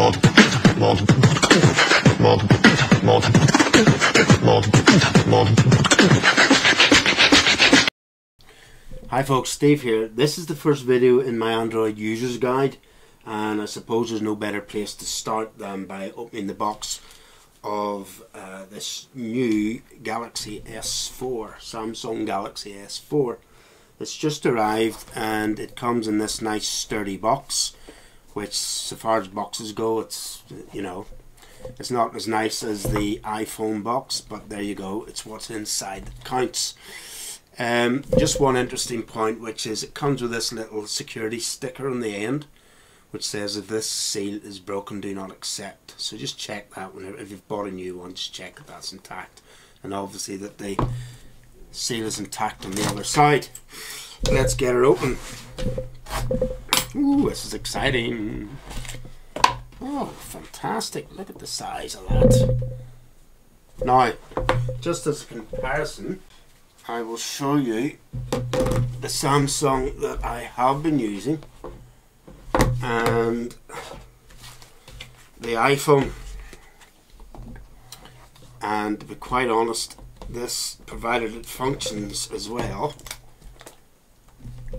Hi folks, Steve here. This is the first video in my Android user's guide, and I suppose there's no better place to start than by opening the box of this new Galaxy S4, Samsung Galaxy S4. It's just arrived and it comes in this nice sturdy box, which so far as boxes go, it's, you know, it's not as nice as the iPhone box, but there you go, it's what's inside that counts. Just one interesting point, which is it comes with this little security sticker on the end which says if this seal is broken, do not accept. So just check that whenever, if you've bought a new one, just check that that's intact, and obviously that the seal is intact on the other side. Let's get it open. Ooh, this is exciting. Oh, fantastic. Look at the size of that. Now, just as a comparison, I will show you the Samsung that I have been using and the iPhone, and to be quite honest, this, provided it functions as well,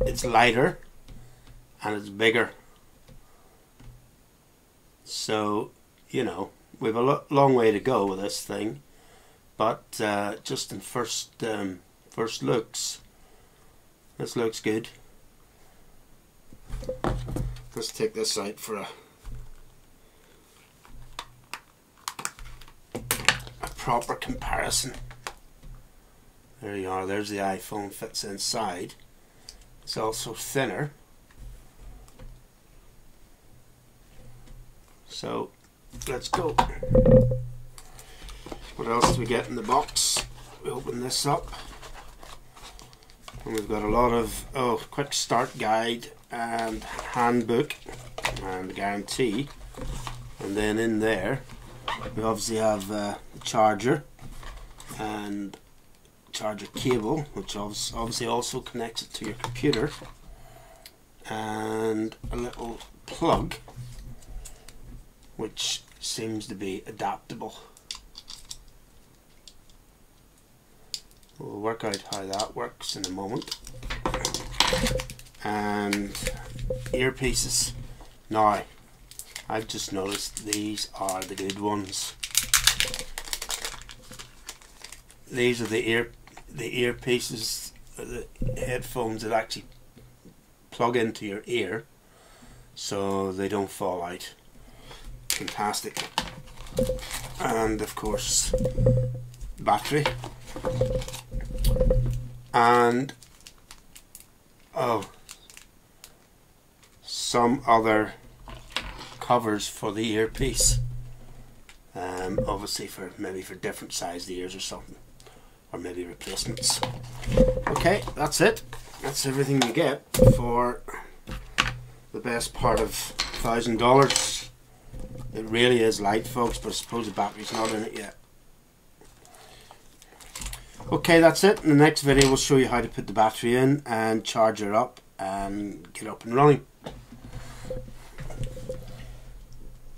it's lighter and it's bigger. So, you know, we have a long way to go with this thing, but just in first looks, this looks good. Let's take this out for a proper comparison. There you are, there's the iPhone, fits inside. It's also thinner. So let's go. What else do we get in the box? We open this up and we've got a lot of quick start guide and handbook and guarantee, and then in there we obviously have the charger and charger cable, which obviously also connects it to your computer, and a little plug which seems to be adaptable. We'll work out how that works in a moment. And earpieces. Now, I've just noticed these are the good ones. These are the earpieces, the headphones that actually plug into your ear, so they don't fall out. Fantastic. And of course, battery. And some other covers for the earpiece, obviously maybe for different sized ears or something, or maybe replacements. Okay, that's it. That's everything you get for the best part of $1,000. It really is light, folks, but I suppose the battery's not in it yet. Okay, that's it. In the next video we'll show you how to put the battery in and charge her up and get up and running.